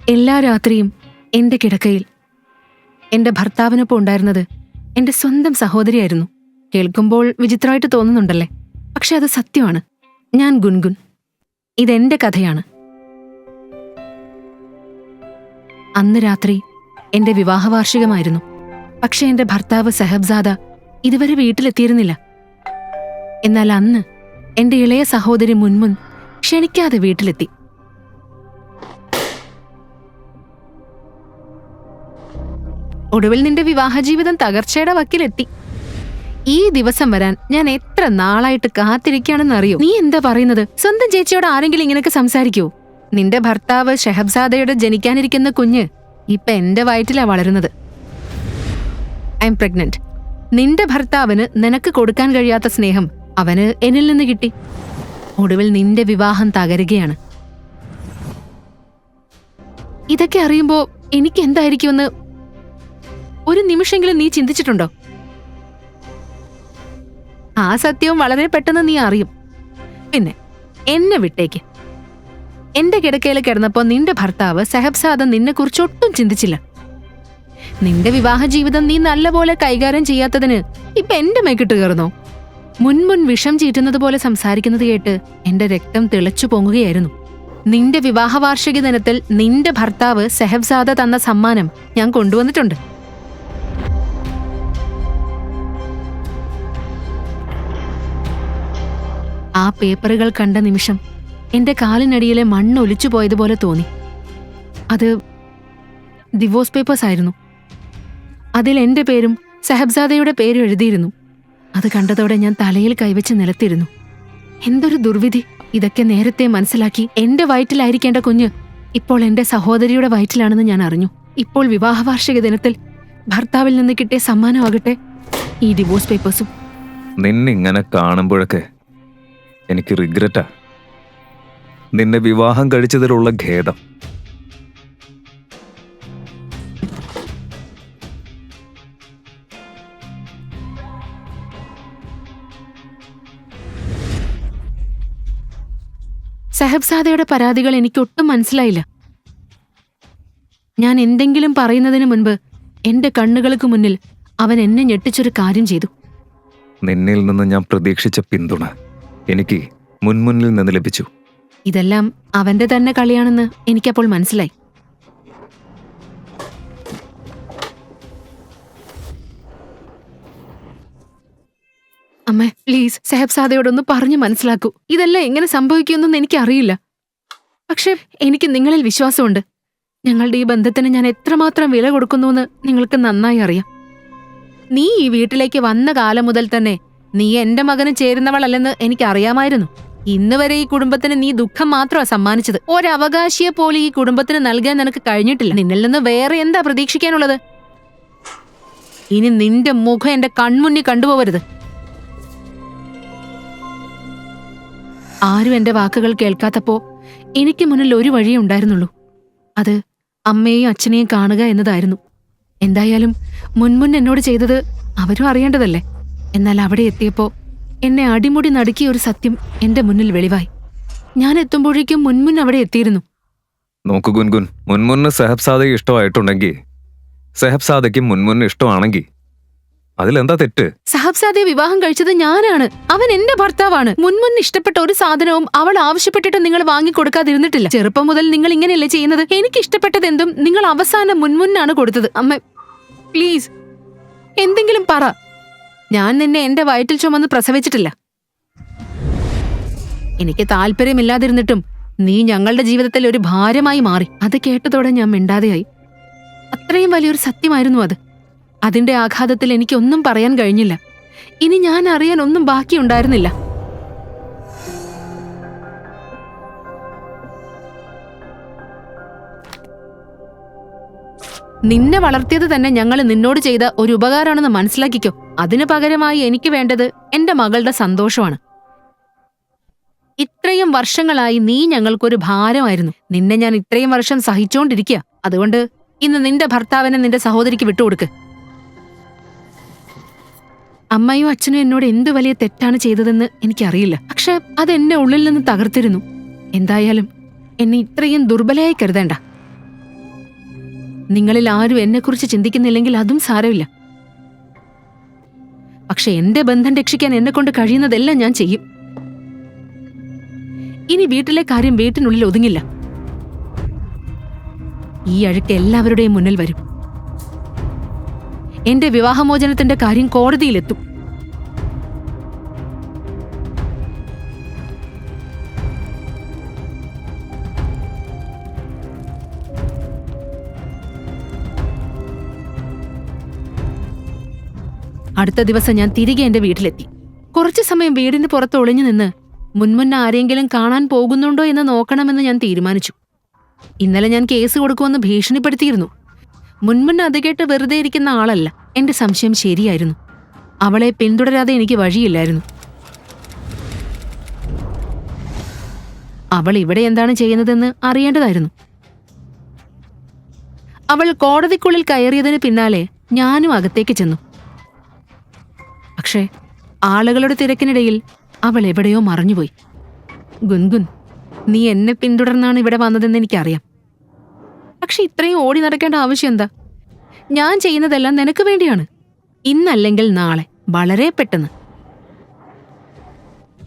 എല്ലാ രാത്രിയും എന്റെ കിടക്കയിൽ എന്റെ ഭർത്താവിനൊപ്പം ഉണ്ടായിരുന്നത് എന്റെ സ്വന്തം സഹോദരിയായിരുന്നു. കേൾക്കുമ്പോൾ വിചിത്രമായിട്ട് തോന്നുന്നുണ്ടല്ലേ? പക്ഷെ അത് സത്യമാണ്. ഞാൻ ഗുൻഗുൻ. ഇതെന്റെ കഥയാണ്. അന്ന് രാത്രി എന്റെ വിവാഹവാർഷികമായിരുന്നു. പക്ഷെ എന്റെ ഭർത്താവ് സെഹബ്സാദ ഇതുവരെ വീട്ടിലെത്തിയിരുന്നില്ല. എന്നാൽ അന്ന് എന്റെ ഇളയ സഹോദരി മുൻമുൻ ക്ഷണിക്കാതെ വീട്ടിലെത്തി. ഒടുവിൽ നിന്റെ വിവാഹജീവിതം തകർച്ചയുടെ വക്കിലെത്തി. ഈ ദിവസം വരാൻ ഞാൻ എത്ര നാളായിട്ട് കാത്തിരിക്കുകയാണെന്ന് അറിയോ? നീ എന്താ പറയുന്നത്? സ്വന്തം ചേച്ചിയോട് ആരെങ്കിലും ഇങ്ങനെയൊക്കെ സംസാരിക്കോ? നിന്റെ ഭർത്താവ് ഷെഹബ്സാദയുടെ ജനിക്കാനിരിക്കുന്ന കുഞ്ഞ് ഇപ്പൊ എന്റെ വയറ്റിലാ വളരുന്നത്. I M pregnant. നിന്റെ ഭർത്താവിന് നിനക്ക് കൊടുക്കാൻ കഴിയാത്ത സ്നേഹം അവന് എന്നിൽ നിന്ന് കിട്ടി. ഒടുവിൽ നിന്റെ വിവാഹം തകരുകയാണ്. ഇതൊക്കെ അറിയുമ്പോ എനിക്ക് എന്തായിരിക്കുമെന്ന് ഒരു നിമിഷമെങ്കിലും നീ ചിന്തിച്ചിട്ടുണ്ടോ? ആ സത്യവും വളരെ പെട്ടെന്ന് നീ അറിയും. പിന്നെ എന്നെ വിട്ടേക്ക്. എന്റെ കിടക്കയിൽ കിടന്നപ്പോ നിന്റെ ഭർത്താവ് സെഹബ്സാദ നിന്നെ കുറിച്ച് ഒട്ടും ചിന്തിച്ചില്ല. നിന്റെ വിവാഹ ജീവിതം നീ നല്ലപോലെ കൈകാര്യം ചെയ്യാത്തതിന് ഇപ്പൊ എന്റെ മേക്കിട്ട് കയറുന്നോ? മുൻമുൻ വിഷം ചീറ്റുന്നത് പോലെ സംസാരിക്കുന്നത് കേട്ട് എന്റെ രക്തം തിളച്ചു പൊങ്ങുകയായിരുന്നു. നിന്റെ വിവാഹ വാർഷിക ദിനത്തിൽ നിന്റെ ഭർത്താവ് സെഹബ്സാദ തന്ന സമ്മാനം ഞാൻ കൊണ്ടുവന്നിട്ടുണ്ട്. ആ പേപ്പറുകൾ കണ്ട നിമിഷം എന്റെ കാലിനടിയിലെ മണ്ണ് ഒലിച്ചു പോയതുപോലെ തോന്നി. അത് ഡിവോഴ്സ് പേപ്പേഴ്സ് ആയിരുന്നു. അതിൽ എന്റെ പേരും സെഹബ്സാദയുടെ പേരും എഴുതിയിരുന്നു. അത് കണ്ടതോടെ ഞാൻ തലയിൽ കൈവച്ച് നിലത്തിരുന്നു. എന്തൊരു ദുർവിധി! ഇതൊക്കെ നേരത്തെ മനസ്സിലാക്കി എന്റെ വയറ്റിലായിരിക്കേണ്ട കുഞ്ഞ് ഇപ്പോൾ എന്റെ സഹോദരിയുടെ വയറ്റിലാണെന്ന് ഞാൻ അറിഞ്ഞു. ഇപ്പോൾ വിവാഹവാർഷിക ദിനത്തിൽ ഭർത്താവിൽ നിന്ന് കിട്ടിയ സമ്മാനമാകട്ടെ ഈ ഡിവോഴ്സ് പേപ്പേഴ്സും. നിന്നിങ്ങനെ കാണുമ്പോഴൊക്കെ എനിക്ക് റിഗ്രറ്റാ. നിന്നെ വിവാഹം കഴിച്ചതിലുള്ള ഖേദം. സെഹബ്സാദയുടെ പരാതികൾ എനിക്കൊട്ടും മനസ്സിലായില്ല. ഞാൻ എന്തെങ്കിലും പറയുന്നതിന് മുൻപ് എന്റെ കണ്ണുകൾക്ക് മുന്നിൽ അവൻ എന്നെ ഞെട്ടിച്ചൊരു കാര്യം ചെയ്തു. നിന്നിൽ നിന്ന് ഞാൻ പ്രതീക്ഷിച്ച പിന്തുണ എനിക്ക് മുൻമുന്നിൽ നിന്ന് ലഭിച്ചു. ഇതെല്ലാം അവന്റെ തന്നെ കളിയാണെന്ന് എനിക്കപ്പോൾ മനസ്സിലായി. അമ്മേ, പ്ലീസ് സെഹബ്സാദയോടൊന്ന് പറഞ്ഞു മനസ്സിലാക്കൂ. ഇതെല്ലാം എങ്ങനെ സംഭവിക്കുമെന്നൊന്നും എനിക്കറിയില്ല. പക്ഷെ എനിക്ക് നിങ്ങളിൽ വിശ്വാസമുണ്ട്. ഞങ്ങളുടെ ഈ ബന്ധത്തിന് ഞാൻ എത്രമാത്രം വില കൊടുക്കുന്നുവെന്ന് നിങ്ങൾക്ക് നന്നായി അറിയാം. നീ ഈ വീട്ടിലേക്ക് വന്ന കാലം മുതൽ തന്നെ നീ എന്റെ മകന് ചേരുന്നവളല്ലെന്ന് എനിക്കറിയാമായിരുന്നു. ഇന്ന് വരെ ഈ കുടുംബത്തിന് നീ ദുഃഖം മാത്രമാണ് സമ്മാനിച്ചത്. ഒരവകാശിയെ പോലെ ഈ കുടുംബത്തിന് നൽകാൻ നിനക്ക് കഴിഞ്ഞിട്ടില്ല. നിന്നിൽ നിന്ന് വേറെ എന്താ പ്രതീക്ഷിക്കാനുള്ളത്? ഇനി നിന്റെ മുഖം എന്റെ കൺമുന്നിൽ കണ്ടുപോകരുത്. ആരും എന്റെ വാക്കുകൾ കേൾക്കാത്തപ്പോ എനിക്ക് മുന്നിൽ ഒരു വഴിയേ ഉണ്ടായിരുന്നുള്ളൂ. അത് അമ്മയെയും അച്ഛനെയും കാണുക എന്നതായിരുന്നു. എന്തായാലും മുൻമുൻ എന്നോട് ചെയ്തത് അവരും അറിയേണ്ടതല്ലേ. എന്നാൽ അവിടെ എത്തിയപ്പോ എന്നെ അടിമുടി നടുക്കിയ ഒരു സത്യം എന്റെ മുന്നിൽ വെളിവായി. ഞാൻ എത്തുമ്പോഴേക്കും മുൻമുൻ അവിടെ എത്തിയിരുന്നു. നോക്കു ഗുൻഗുൻ, മുൻമുന്ന് സെഹബ്സാദയെ ഇഷ്ടമായിട്ടുണ്ടെങ്കിൽ, സെഹബ്സാദയ്ക്ക് മുൻമുന്ന് ഇഷ്ടമാണെങ്കിൽ അതിലെന്താ തെറ്റ്? സെഹബ്സാദയെ വിവാഹം കഴിച്ചത് ഞാനാണ്. അവൻ എന്റെ ഭർത്താവാണ്. മുൻമുൻ ഇഷ്ടപ്പെട്ട ഒരു സാധനവും അവൾ ആവശ്യപ്പെട്ടിട്ട് നിങ്ങൾ വാങ്ങിക്കൊടുക്കാതിരുന്നിട്ടില്ല. ചെറുപ്പം മുതൽ നിങ്ങൾ ഇങ്ങനെയല്ലേ ചെയ്യുന്നത്? എനിക്ക് ഇഷ്ടപ്പെട്ടത് എന്തും നിങ്ങൾ അവസാനം മുൻമുന്നാണ് കൊടുത്തത്. അമ്മ, പ്ലീസ് എന്തെങ്കിലും പറ. ഞാൻ നിന്നെ എന്റെ വയറ്റിൽ ചുമന്ന് പ്രസവിച്ചിട്ടില്ല. എനിക്ക് താല്പര്യമില്ലാതിരുന്നിട്ടും നീ ഞങ്ങളുടെ ജീവിതത്തിൽ ഒരു ഭാരമായി മാറി. അത് കേട്ടതോടെ ഞാൻ മിണ്ടാതെയായി. അത്രയും വലിയൊരു സത്യമായിരുന്നു അത്. അതിന്റെ ആഘാതത്തിൽ എനിക്കൊന്നും പറയാൻ കഴിഞ്ഞില്ല. ഇനി ഞാൻ അറിയാൻ ഒന്നും ബാക്കിയുണ്ടായിരുന്നില്ല. നിന്നെ വളർത്തിയത് തന്നെ ഞങ്ങൾ നിന്നോട് ചെയ്ത ഒരു ഉപകാരമാണെന്ന് മനസ്സിലാക്കിക്കോ. അതിനു പകരമായി എനിക്ക് വേണ്ടത് എന്റെ മകളുടെ സന്തോഷമാണ്. ഇത്രയും വർഷങ്ങളായി നീ ഞങ്ങൾക്കൊരു ഭാരമായിരുന്നു. നിന്നെ ഞാൻ ഇത്രയും വർഷം സഹിച്ചോണ്ടിരിക്കുക. അതുകൊണ്ട് ഇന്ന് നിന്റെ ഭർത്താവിനെ നിന്റെ സഹോദരിക്ക് വിട്ടുകൊടുക്ക്. അമ്മയും അച്ഛനും എന്നോട് എന്തു വലിയ തെറ്റാണ് ചെയ്തതെന്ന് എനിക്കറിയില്ല. പക്ഷെ അതെന്നെ ഉള്ളിൽ നിന്ന് തകർത്തിരുന്നു. എന്തായാലും എന്നെ ഇത്രയും ദുർബലയായി കരുതേണ്ട. നിങ്ങളിൽ ആരും എന്നെക്കുറിച്ച് ചിന്തിക്കുന്നില്ലെങ്കിൽ അതും സാരമില്ല. പക്ഷെ എന്റെ ബന്ധം രക്ഷിക്കാൻ എന്നെ കൊണ്ട് കഴിയുന്നതെല്ലാം ഞാൻ ചെയ്യും. ഇനി വീട്ടിലെ കാര്യം വീട്ടിനുള്ളിൽ ഒതുങ്ങില്ല. ഈ അഴുക്ക് എല്ലാവരുടെയും മുന്നിൽ വരും. എന്റെ വിവാഹമോചനത്തിന്റെ കാര്യം കോടതിയിലെത്തും. അടുത്ത ദിവസം ഞാൻ തിരികെ എന്റെ വീട്ടിലെത്തി. കുറച്ചു സമയം വീടിന് പുറത്ത് ഒളിഞ്ഞു നിന്ന് മുൻമുന്ന ആരെങ്കിലും കാണാൻ പോകുന്നുണ്ടോ എന്ന് നോക്കണമെന്ന് ഞാൻ തീരുമാനിച്ചു. ഇന്നലെ ഞാൻ കേസ് കൊടുക്കുമെന്ന് ഭീഷണിപ്പെടുത്തിയിരുന്നു. മുൻമുന്ന അത് കേട്ട് വെറുതെ ഇരിക്കുന്ന ആളല്ല. എന്റെ സംശയം ശരിയായിരുന്നു. അവളെ പിന്തുടരാതെ എനിക്ക് വഴിയില്ലായിരുന്നു. അവൾ ഇവിടെ എന്താണ് ചെയ്യുന്നതെന്ന് അറിയേണ്ടതായിരുന്നു. അവൾ കോടതിക്കുള്ളിൽ കയറിയതിന് പിന്നാലെ ഞാനും അകത്തേക്ക് ചെന്നു. പക്ഷേ ആളുകളുടെ തിരക്കിനിടയിൽ അവൾ എവിടെയോ മറഞ്ഞുപോയി. ഗുൻഗുൻ, നീ എന്നെ പിന്തുടർന്നാണ് ഇവിടെ വന്നതെന്ന് എനിക്കറിയാം. പക്ഷെ ഇത്രയും ഓടി നടക്കേണ്ട ആവശ്യം എന്താ? ഞാൻ ചെയ്യുന്നതെല്ലാം നിനക്ക് വേണ്ടിയാണ്. ഇന്നല്ലെങ്കിൽ നാളെ, വളരെ പെട്ടെന്ന്.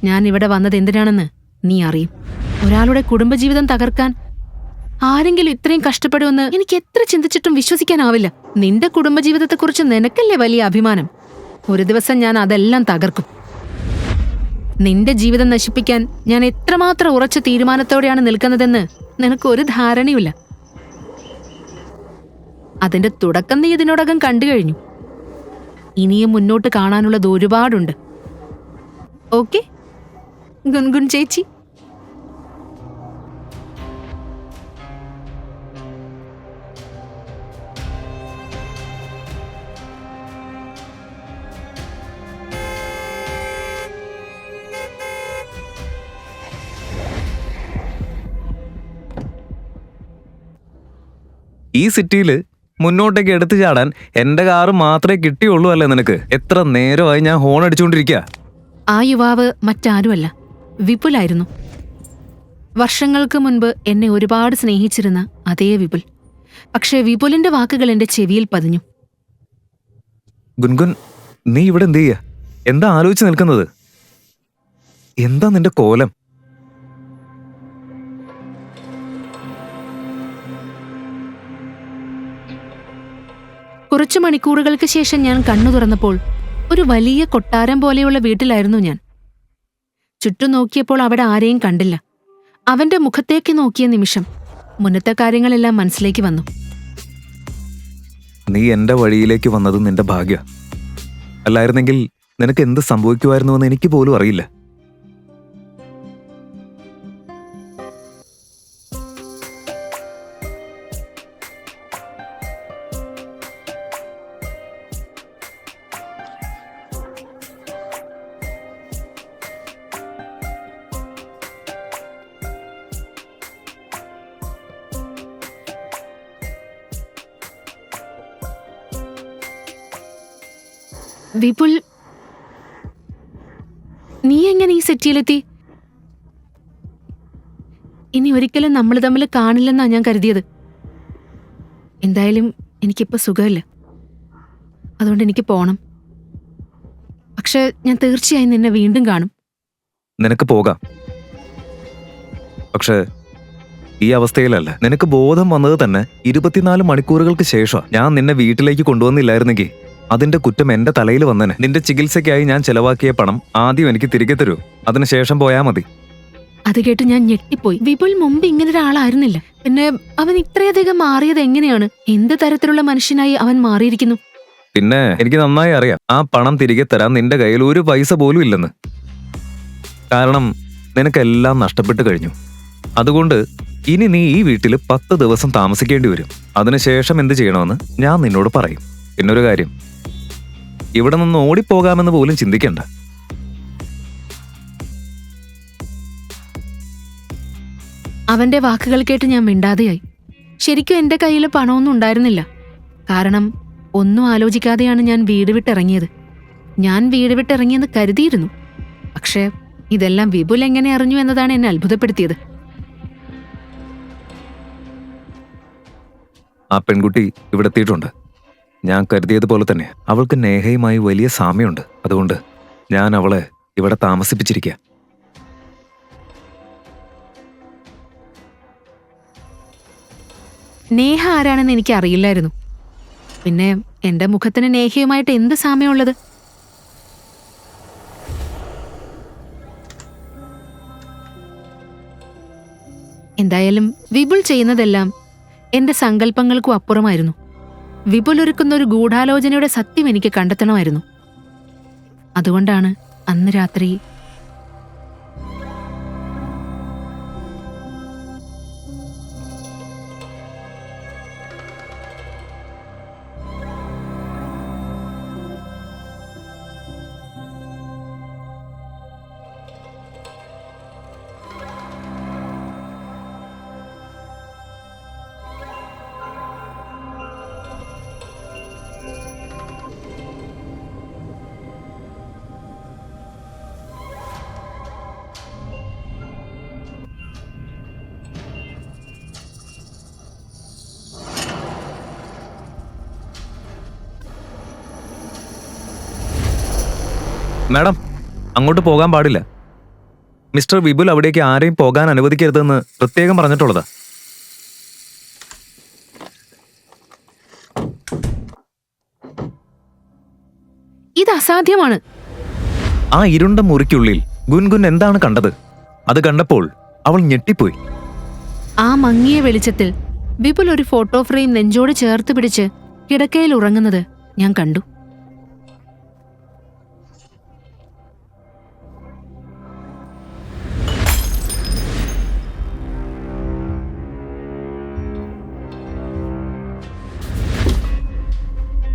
ഞാൻ ഇവിടെ വന്നത് എന്തിനാണെന്ന് നീ അറിയും. ഒരാളുടെ കുടുംബജീവിതം തകർക്കാൻ ആരെങ്കിലും ഇത്രയും കഷ്ടപ്പെടുമെന്ന് എനിക്ക് എത്ര ചിന്തിച്ചിട്ടും വിശ്വസിക്കാനാവില്ല. നിന്റെ കുടുംബജീവിതത്തെക്കുറിച്ച് നിനക്കല്ലേ വലിയ അഭിമാനം. ഒരു ദിവസം ഞാൻ അതെല്ലാം തകർക്കും. നിന്റെ ജീവിതം നശിപ്പിക്കാൻ ഞാൻ എത്രമാത്രം ഉറച്ച തീരുമാനത്തോടെയാണ് നിൽക്കുന്നതെന്ന് നിനക്കൊരു ധാരണയുമില്ല. അതിന്റെ തുടക്കം നീ ഇതിനോടകം കണ്ടു കഴിഞ്ഞു. ഇനിയും മുന്നോട്ട് കാണാനുള്ളത് ഒരുപാടുണ്ട്. ഓക്കെ ഗുൻഗുൻ ചേച്ചി? ഈ സിറ്റിയിൽ മുന്നോട്ടേക്ക് എടുത്തു ചാടാൻ എന്റെ കാറ് മാത്രമേ കിട്ടിയുള്ളൂ അല്ലേ നിനക്ക്? എത്ര നേരമായി ഞാൻ ഹോൺ അടിച്ചുകൊണ്ടിരിക്കുക. ആ യുവാവ് മറ്റാരുമല്ല, വിപുലായിരുന്നു. വർഷങ്ങൾക്ക് മുൻപ് എന്നെ ഒരുപാട് സ്നേഹിച്ചിരുന്ന അതേ വിപുൽ. പക്ഷേ വിപുലിന്റെ വാക്കുകൾ എന്റെ ചെവിയിൽ പതിഞ്ഞു. ഗുൻഗുൻ, നീ ഇവിടെ എന്ത് ചെയ്യാ? എന്താ ആലോചിച്ച് നിൽക്കുന്നത്? എന്താ നിന്റെ കോലം? കുറച്ചു മണിക്കൂറുകൾക്ക് ശേഷം ഞാൻ കണ്ണു തുറന്നപ്പോൾ ഒരു വലിയ കൊട്ടാരം പോലെയുള്ള വീട്ടിലായിരുന്നു ഞാൻ. ചുറ്റും നോക്കിയപ്പോൾ അവിടെ ആരെയും കണ്ടില്ല. അവന്റെ മുഖത്തേക്ക് നോക്കിയ നിമിഷം മുന്നത്തെ കാര്യങ്ങളെല്ലാം മനസ്സിലേക്ക് വന്നു. നീ എന്റെ വഴിയിലേക്ക് വന്നത് നിന്റെ ഭാഗ്യ. അല്ലായിരുന്നെങ്കിൽ നിനക്ക് എന്ത് സംഭവിക്കുമായിരുന്നുവെന്ന് എനിക്ക് പോലും അറിയില്ല. വിപുൽ, നീ എങ്ങനെ ഈ സിറ്റിയിലെത്തി? ഇനി ഒരിക്കലും നമ്മൾ തമ്മിൽ കാണില്ലെന്നാ ഞാൻ കരുതിയത്. എന്തായാലും എനിക്കിപ്പോ സുഖമില്ല, അതുകൊണ്ട് എനിക്ക് പോണം. പക്ഷെ ഞാൻ തീർച്ചയായും നിന്നെ വീണ്ടും കാണും. നിനക്ക് പോകാം, പക്ഷെ ഈ അവസ്ഥയിലല്ല. നിനക്ക് ബോധം വന്നത് തന്നെ 24 മണിക്കൂറുകൾക്ക് ശേഷം. ഞാൻ നിന്നെ വീട്ടിലേക്ക് കൊണ്ടുവന്നില്ലായിരുന്നെങ്കിൽ അതിന്റെ കുറ്റം എന്റെ തലയിൽ വന്നനെ. നിന്റെ ചികിത്സയ്ക്കായി ഞാൻ ചെലവാക്കിയ പണം ആദ്യം എനിക്ക് തിരികെ തരൂ, അതിനുശേഷം പോയാ മതി. അത് കേട്ട് ഞാൻ ഞെട്ടിപ്പോയി. വിപുൽ മുമ്പ് ഇങ്ങനെ ഒരാളായിരുന്നില്ല. പിന്നെ അവൻ ഇത്രയധികം മാറിയത് എങ്ങനെയാണ്? എന്ത് തരത്തിലുള്ള മനുഷ്യനായി അവൻ മാറിയിരിക്കുന്നു? പിന്നെ എനിക്ക് നന്നായി അറിയാം, ആ പണം തിരികെ തരാൻ നിന്റെ കയ്യിൽ ഒരു പൈസ പോലും ഇല്ലെന്ന്. കാരണം നിനക്കെല്ലാം നഷ്ടപ്പെട്ടു കഴിഞ്ഞു. അതുകൊണ്ട് ഇനി നീ ഈ വീട്ടിൽ 10 ദിവസം താമസിക്കേണ്ടി വരും. അതിനുശേഷം എന്ത് ചെയ്യണമെന്ന് ഞാൻ നിന്നോട് പറയും. പിന്നൊരു കാര്യം, ഇവിടെ നിന്ന് ഓടിപ്പോകാമെന്ന് പോലും ചിന്തിക്കണ്ട. അവന്റെ വാക്കുകൾ കേട്ട് ഞാൻ മിണ്ടാതെയായി. ശരിക്കും എന്റെ കയ്യിൽ പണമൊന്നും ഉണ്ടായിരുന്നില്ല. കാരണം ഒന്നും ആലോചിക്കാതെയാണ് ഞാൻ വീട് വിട്ടിറങ്ങിയത്. ഞാൻ വീട് വിട്ടിറങ്ങിയെന്ന് കരുതിയിരുന്നു. പക്ഷേ ഇതെല്ലാം വിപുൽ എങ്ങനെ അറിഞ്ഞു എന്നതാണ് എന്നെ അത്ഭുതപ്പെടുത്തിയത്. ആ പെൺകുട്ടി ഇവിടെ എത്തിയിട്ടുണ്ട്. ഞാൻ കരുതിയതുപോലെ തന്നെ അവൾക്ക് നേഹയുമായി വലിയ സാമ്യമുണ്ട്. അതുകൊണ്ട് ഞാൻ അവളെ ഇവിടെ താമസിപ്പിച്ചിരിക്കുക. നേഹ ആരാണെന്ന് എനിക്ക് അറിയില്ലായിരുന്നു. പിന്നെ എന്റെ മുഖത്തിന് നേഹയുമായിട്ട് എന്ത് സാമ്യമുള്ളത്? എന്തായാലും വിപുൽ ചെയ്യുന്നതെല്ലാം എന്റെ സങ്കല്പങ്ങൾക്കും അപ്പുറമായിരുന്നു. വിപുൽ ഒരുക്കുന്ന ഒരു ഗൂഢാലോചനയുടെ സത്യം എനിക്ക് കണ്ടെത്തണമായിരുന്നു. അതുകൊണ്ടാണ് അന്ന് രാത്രി മാഡം, അങ്ങോട്ട് പോകാൻ പാടില്ല. മിസ്റ്റർ വിപുൽ അവിടേക്ക് ആരെയും പോകാൻ അനുവദിക്കരുതെന്ന് പ്രത്യേകം പറഞ്ഞിട്ടുള്ളതാ. ഇത് അസാധ്യമാണ്. ആ ഇരുണ്ട മുറിക്കുള്ളിൽ ഗുൻഗുൻ എന്താണ് കണ്ടത്? അത് കണ്ടപ്പോൾ അവൾ ഞെട്ടിപ്പോയി. ആ മങ്ങിയ വെളിച്ചത്തിൽ വിപുൽ ഒരു ഫോട്ടോ ഫ്രെയിം നെഞ്ചോട് ചേർത്ത് പിടിച്ച് കിടക്കയിൽ ഉറങ്ങുന്നത് ഞാൻ കണ്ടു.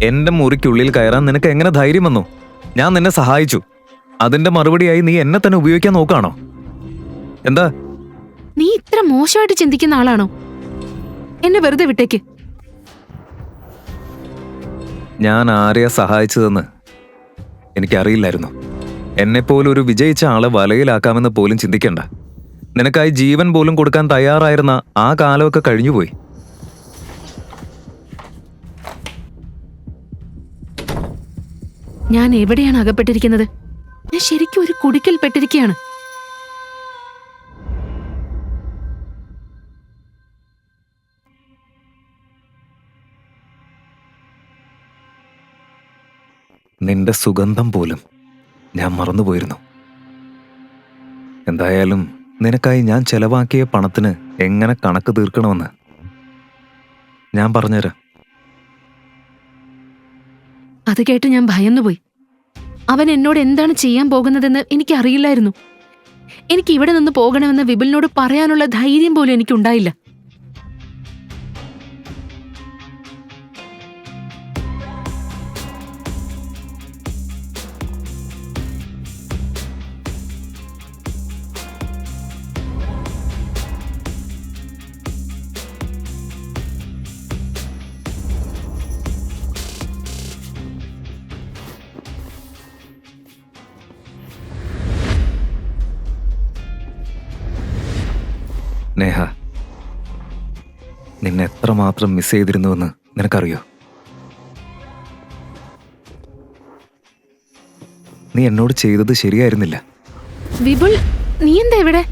എന്റെ മുറിക്കുള്ളിൽ കയറാൻ നിനക്ക് എങ്ങനെ ധൈര്യം വന്നു? ഞാൻ നിന്നെ സഹായിച്ചു. അതിന്റെ മറുപടിയായി നീ എന്നെ തന്നെ ഉപയോഗിക്കാൻ നോക്കാണോ? എന്താ? നീ ഇത്ര മോശമായിട്ട് ചിന്തിക്കുന്ന ആളാണോ? എന്നെ വെറുതെ വിട്ടേക്ക്. ഞാൻ ആരെയാ സഹായിച്ചതെന്ന് എനിക്കറിയില്ലായിരുന്നു. എന്നെപ്പോലൊരു വിജയിച്ച ആളെ വലയിലാക്കാമെന്ന് പോലും ചിന്തിക്കണ്ട. നിനക്കായി ജീവൻ പോലും കൊടുക്കാൻ തയ്യാറായിരുന്ന ആ കാലമൊക്കെ കഴിഞ്ഞുപോയി. ഞാൻ എവിടെയാണ് അകപ്പെട്ടിരിക്കുന്നത്? ഞാൻ ശരിക്കും ഒരു കുടുക്കിൽ പെട്ടിരിക്കുകയാണ്. നിന്റെ സുഗന്ധം പോലും ഞാൻ മറന്നുപോയിരുന്നു. എന്തായാലും നിനക്കായി ഞാൻ ചെലവാക്കിയ പണത്തിന് എങ്ങനെ കണക്ക് തീർക്കണമെന്ന് ഞാൻ പറഞ്ഞുതരാം. അത് കേട്ട് ഞാൻ ഭയന്നുപോയി. അവൻ എന്നോട് എന്താണ് ചെയ്യാൻ പോകുന്നതെന്ന് എനിക്കറിയില്ലായിരുന്നു. എനിക്ക് ഇവിടെ നിന്ന് പോകണമെന്ന് വിപുലിനോട് പറയാനുള്ള ധൈര്യം പോലും എനിക്കുണ്ടായില്ല. നേഹ, നിന്നെ എത്രമാത്രം മിസ് ചെയ്തിരുന്നുവെന്ന് നിനക്കറിയോ? നീ എന്നോട് ചെയ്തത് ശരിയായിരുന്നില്ല. വിപുൽ, നീ എന്താ ഇവിടെ?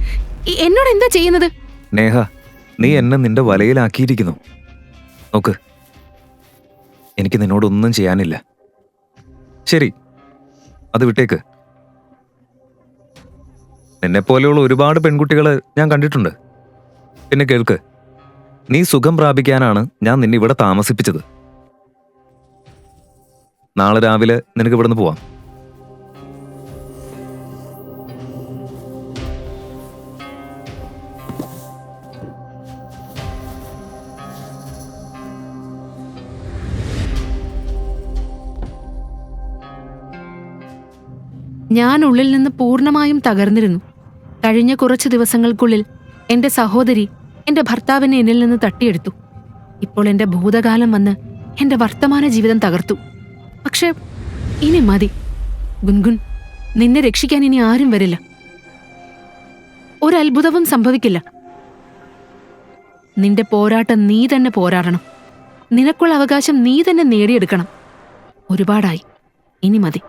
എന്നോട് എന്താ ചെയ്യുന്നത്? നേഹ, നീ എന്നെ നിന്റെ വലയിലാക്കിയിരിക്കുന്നു. നോക്ക്, എനിക്ക് നിന്നോടൊന്നും ചെയ്യാനില്ല. ശരി, അത് വിട്ടേക്ക്. നിന്നെപ്പോലെയുള്ള ഒരുപാട് പെൺകുട്ടികളെ ഞാൻ കണ്ടിട്ടുണ്ട്. പിന്നെ കേൾക്ക്, നീ സുഖം പ്രാപിക്കാനാണ് ഞാൻ നിന്നെ ഇവിടെ താമസിപ്പിച്ചത്. നാളെ രാവിലെ നിനക്ക് ഇവിടുന്ന് പോവാം. ഞാൻ ഉള്ളിൽ നിന്ന് പൂർണ്ണമായും തകർന്നിരുന്നു. കഴിഞ്ഞ കുറച്ചു ദിവസങ്ങൾക്കുള്ളിൽ എന്റെ സഹോദരി എന്റെ ഭർത്താവിനെ എന്നിൽ നിന്ന് തട്ടിയെടുത്തു. ഇപ്പോൾ എന്റെ ഭൂതകാലം വന്ന് എന്റെ വർത്തമാന ജീവിതം തകർത്തു. പക്ഷെ ഇനി മതി ഗുൻഗുൻ, നിന്നെ രക്ഷിക്കാൻ ഇനി ആരും വരില്ല. ഒരത്ഭുതവും സംഭവിക്കില്ല. നിന്റെ പോരാട്ടം നീ തന്നെ പോരാടണം. നിനക്കുള്ള അവകാശം നീ തന്നെ നേടിയെടുക്കണം. ഒരുപാടായി, ഇനി മതി.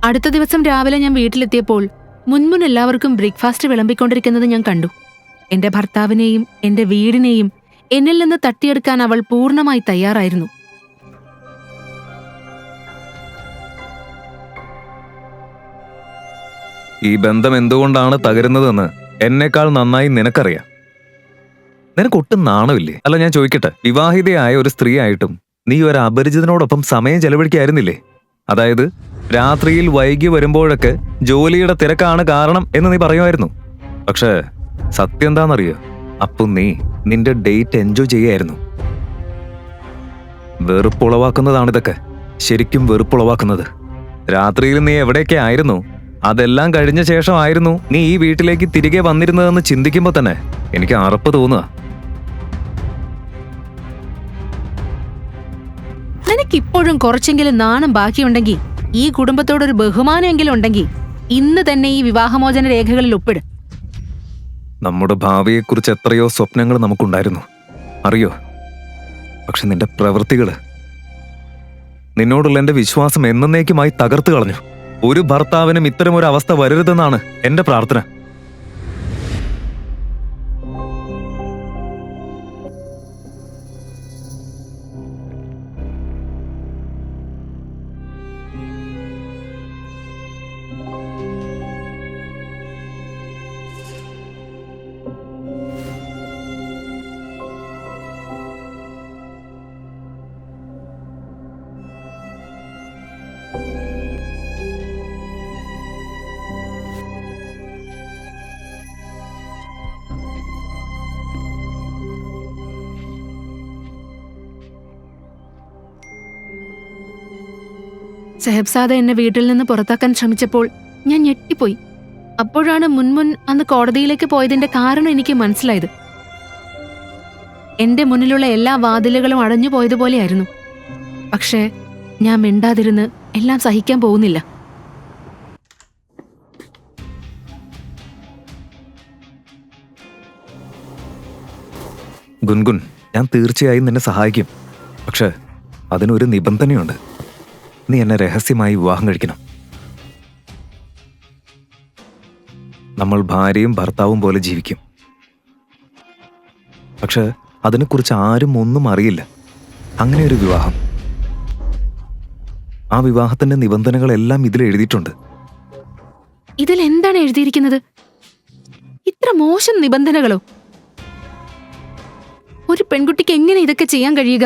അടുത്ത ദിവസം രാവിലെ ഞാൻ വീട്ടിലെത്തിയപ്പോൾ മുൻമുൻ എല്ലാവർക്കും ബ്രേക്ക്ഫാസ്റ്റ് വിളമ്പിക്കൊണ്ടിരിക്കുന്നത് ഞാൻ കണ്ടു. എന്റെ ഭർത്താവിനെയും എന്റെ വീടിനെയും എന്നിൽ നിന്ന് തട്ടിയെടുക്കാൻ അവൾ പൂർണ്ണമായി തയ്യാറായിരുന്നു. ഈ ബന്ധം എന്തുകൊണ്ടാണ് തകരുന്നതെന്ന് എന്നെക്കാൾ നന്നായി നിനക്കറിയാം. നിനക്കൊട്ടും നാണമില്ലേ? അല്ല, ഞാൻ ചോദിക്കട്ടെ, വിവാഹിതയായ ഒരു സ്ത്രീ ആയിട്ടും നീ ഒരു അപരിചിതനോടൊപ്പം സമയം ചെലവഴിക്കായിരുന്നില്ലേ? അതായത് രാത്രിയിൽ വൈകി വരുമ്പോഴൊക്കെ ജോലിയുടെ തിരക്കാണ് കാരണം എന്ന് നീ പറയുമായിരുന്നു. പക്ഷേ സത്യം എന്താണെന്നറിയോ? അപ്പൊ നീ നിന്റെ ഡേറ്റ് എൻജോയ് ചെയ്യായിരുന്നു. വെറുപ്പുളവാക്കുന്നതാണിതൊക്കെ, ശരിക്കും വെറുപ്പുളവാക്കുന്നത്. രാത്രിയിൽ നീ എവിടെയൊക്കെ ആയിരുന്നു? അതെല്ലാം കഴിഞ്ഞ ശേഷമായിരുന്നു നീ ഈ വീട്ടിലേക്ക് തിരികെ വന്നിരുന്നതെന്ന് ചിന്തിക്കുമ്പോ തന്നെ എനിക്ക് അറപ്പ് തോന്നുക. നിനക്കിപ്പോഴും കുറച്ചെങ്കിലും നാണം ബാക്കിയുണ്ടെങ്കിൽ, ഈ കുടുംബത്തോടൊരു ബഹുമാനമെങ്കിലും ഉണ്ടെങ്കിൽ ഇന്ന് തന്നെ ഈ വിവാഹമോചന രേഖകളിൽ ഒപ്പിട്. നമ്മുടെ ഭാവിയെക്കുറിച്ച് എത്രയോ സ്വപ്നങ്ങൾ നമുക്കുണ്ടായിരുന്നു, അറിയോ? പക്ഷെ നിന്റെ പ്രവൃത്തികള്, നിന്നോടുള്ള എന്റെ വിശ്വാസം എന്നേക്കുമായി തകർത്തു കളഞ്ഞു. ഒരു ഭർത്താവിനും ഇത്തരമൊരു അവസ്ഥ വരരുതെന്നാണ് എന്റെ പ്രാർത്ഥന. സെഹബ്സാദ എന്നെ വീട്ടിൽ നിന്ന് പുറത്താക്കാൻ ശ്രമിച്ചപ്പോൾ ഞാൻ ഞെട്ടിപ്പോയി. അപ്പോഴാണ് മുൻമുൻ അന്ന് കോടതിയിലേക്ക് പോയതിന്റെ കാരണം എനിക്ക് മനസ്സിലായത്. എന്റെ മുന്നിലുള്ള എല്ലാ വാതിലുകളും അടഞ്ഞു പോയതുപോലെയായിരുന്നു. പക്ഷേ ഞാൻ മിണ്ടാതിരുന്ന് എല്ലാം സഹിക്കാൻ പോകുന്നില്ല. ഗുൻഗുൻ, ഞാൻ തീർച്ചയായും നിന്നെ സഹായിക്കും. പക്ഷെ അതിനൊരു നിബന്ധനയുണ്ട്. നീ എന്നെ രഹസ്യമായി വിവാഹം കഴിക്കണം. നമ്മൾ ഭാര്യയും ഭർത്താവും പോലെ ജീവിക്കും. പക്ഷെ അതിനെക്കുറിച്ച് ആരും ഒന്നും അറിയില്ല. അങ്ങനെ ഒരു വിവാഹം, ആ വിവാഹത്തിന്റെ നിബന്ധനകളെല്ലാം ഇതിൽ എഴുതിയിട്ടുണ്ട്. ഇതിൽ എന്താണ് എഴുതിയിരിക്കുന്നത്? ഇത്ര മോശം നിബന്ധനകളോ? ഒരു പെൺകുട്ടിക്ക് എങ്ങനെ ഇതൊക്കെ ചെയ്യാൻ കഴിയുക?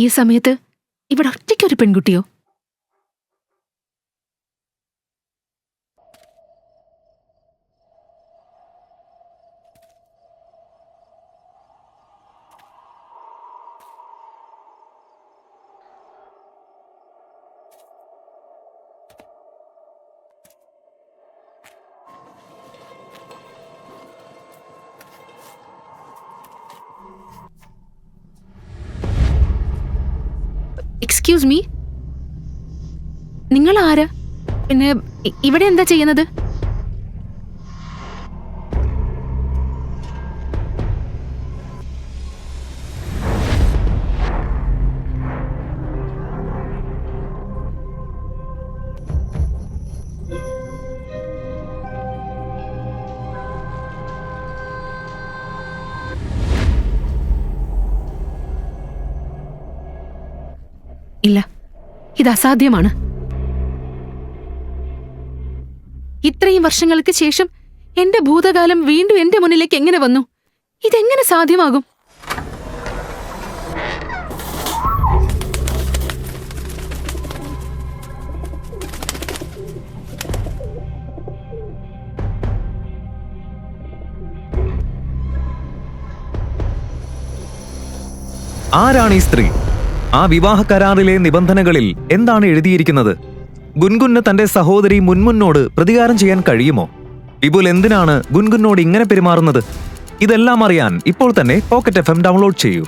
ഈ സമയത്ത് ഇവിടെ ഒറ്റയ്ക്കൊരു പെൺകുട്ടിയോ? എക്സ്ക്യൂസ് മീ, നിങ്ങൾ ആരാ? പിന്നെ ഇവിടെ എന്താ ചെയ്യുന്നത്? ഇല്ല, ഇത് അസാധ്യമാണ്. ഇത്രയും വർഷങ്ങൾക്ക് ശേഷം എന്റെ ഭൂതകാലം വീണ്ടും എന്റെ മുന്നിലേക്ക് എങ്ങനെ വന്നു? ഇതെങ്ങനെ സാധ്യമാകും? ആരാണ് ഈ സ്ത്രീ? ആ വിവാഹ കരാറിലെ നിബന്ധനകളിൽ എന്താണ് എഴുതിയിരിക്കുന്നത്? ഗുൻഗുന് തന്റെ സഹോദരി മുൻമുന്നോട് പ്രതികാരം ചെയ്യാൻ കഴിയുമോ? വിപുൽ എന്തിനാണ് ഗുൻഗുനോട് ഇങ്ങനെ പെരുമാറുന്നത്? ഇതെല്ലാം അറിയാൻ ഇപ്പോൾ തന്നെ പോക്കറ്റ് FM ഡൗൺലോഡ് ചെയ്യൂ.